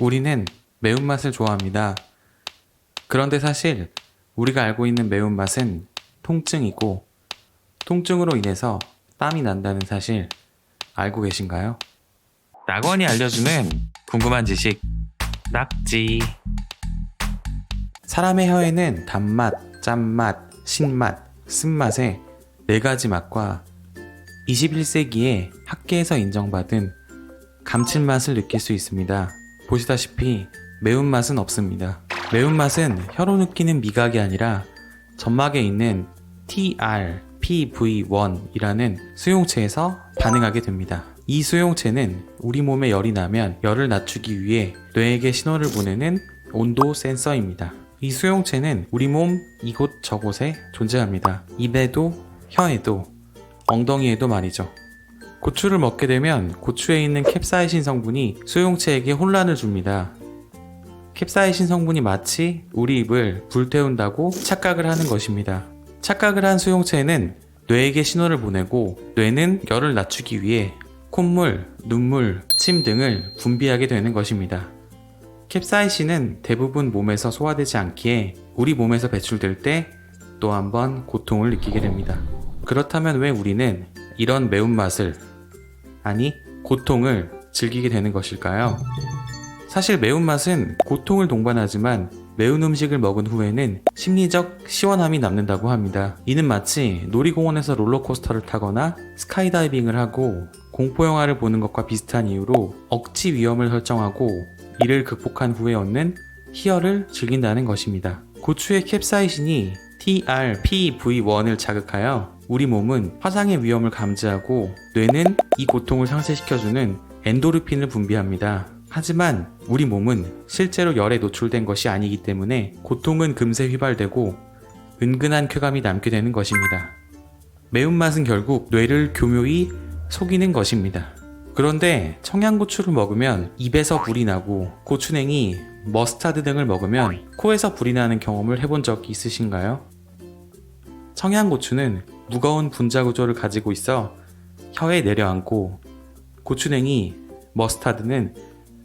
우리는 매운맛을 좋아합니다. 그런데 사실 우리가 알고 있는 매운맛은 통증이고, 통증으로 인해서 땀이 난다는 사실 알고 계신가요? 낙원이 알려주는 궁금한 지식, 낙지. 사람의 혀에는 단맛, 짠맛, 신맛, 쓴맛의 4가지 맛과 21세기에 학계에서 인정받은 감칠맛을 느낄 수 있습니다. 보시다시피 매운맛은 없습니다. 매운맛은 혀로 느끼는 미각이 아니라 점막에 있는 TRPV1이라는 수용체에서 반응하게 됩니다. 이 수용체는 우리 몸에 열이 나면 열을 낮추기 위해 뇌에게 신호를 보내는 온도 센서입니다. 이 수용체는 우리 몸 이곳저곳에 존재합니다. 입에도, 혀에도, 엉덩이에도 말이죠. 고추를 먹게 되면 고추에 있는 캡사이신 성분이 수용체에게 혼란을 줍니다. 캡사이신 성분이 마치 우리 입을 불태운다고 착각을 하는 것입니다. 착각을 한 수용체는 뇌에게 신호를 보내고, 뇌는 열을 낮추기 위해 콧물, 눈물, 침 등을 분비하게 되는 것입니다. 캡사이신은 대부분 몸에서 소화되지 않기에 우리 몸에서 배출될 때 또 한 번 고통을 느끼게 됩니다. 그렇다면 왜 우리는 이런 매운맛을, 아니 고통을 즐기게 되는 것일까요? 사실 매운맛은 고통을 동반하지만 매운 음식을 먹은 후에는 심리적 시원함이 남는다고 합니다. 이는 마치 놀이공원에서 롤러코스터를 타거나 스카이다이빙을 하고 공포영화를 보는 것과 비슷한 이유로 억지 위험을 설정하고 이를 극복한 후에 얻는 희열을 즐긴다는 것입니다. 고추의 캡사이신이 TRPV1을 자극하여 우리 몸은 화상의 위험을 감지하고, 뇌는 이 고통을 상쇄시켜주는 엔도르핀을 분비합니다. 하지만 우리 몸은 실제로 열에 노출된 것이 아니기 때문에 고통은 금세 휘발되고 은근한 쾌감이 남게 되는 것입니다. 매운맛은 결국 뇌를 교묘히 속이는 것입니다. 그런데 청양고추를 먹으면 입에서 불이 나고, 고추냉이, 머스타드 등을 먹으면 코에서 불이 나는 경험을 해본 적 있으신가요? 청양고추는 무거운 분자 구조를 가지고 있어 혀에 내려앉고, 고추냉이, 머스타드는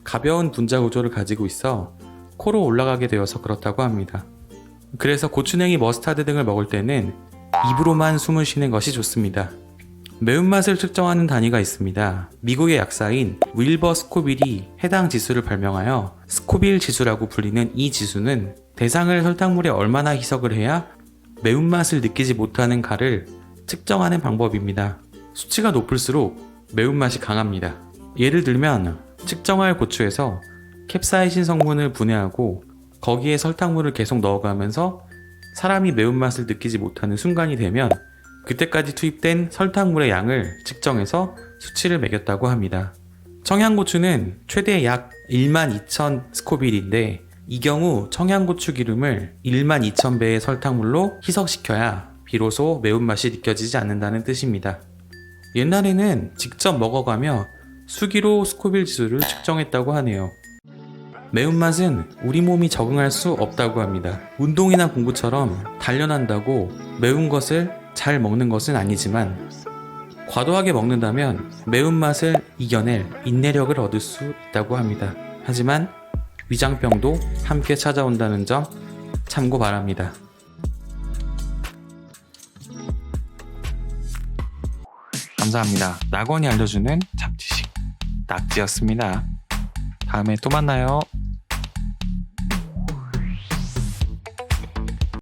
가벼운 분자 구조를 가지고 있어 코로 올라가게 되어서 그렇다고 합니다. 그래서 고추냉이, 머스타드 등을 먹을 때는 입으로만 숨을 쉬는 것이 좋습니다. 매운맛을 측정하는 단위가 있습니다. 미국의 약사인 윌버 스코빌이 해당 지수를 발명하여 스코빌 지수라고 불리는 이 지수는 대상을 설탕물에 얼마나 희석을 해야 매운맛을 느끼지 못하는 가를 측정하는 방법입니다. 수치가 높을수록 매운맛이 강합니다. 예를 들면 측정할 고추에서 캡사이신 성분을 분해하고 거기에 설탕물을 계속 넣어가면서 사람이 매운맛을 느끼지 못하는 순간이 되면 그때까지 투입된 설탕물의 양을 측정해서 수치를 매겼다고 합니다. 청양고추는 최대 약 12,000 스코빌인데, 이 경우 청양고추 기름을 12,000배의 설탕물로 희석시켜야 비로소 매운맛이 느껴지지 않는다는 뜻입니다. 옛날에는 직접 먹어가며 수기로 스코빌 지수를 측정했다고 하네요. 매운맛은 우리 몸이 적응할 수 없다고 합니다. 운동이나 공부처럼 단련한다고 매운 것을 잘 먹는 것은 아니지만, 과도하게 먹는다면 매운맛을 이겨낼 인내력을 얻을 수 있다고 합니다. 하지만 위장병도 함께 찾아온다는 점 참고 바랍니다. 감사합니다. 낙원이 알려주는 잡지식 낙지였습니다. 다음에 또 만나요.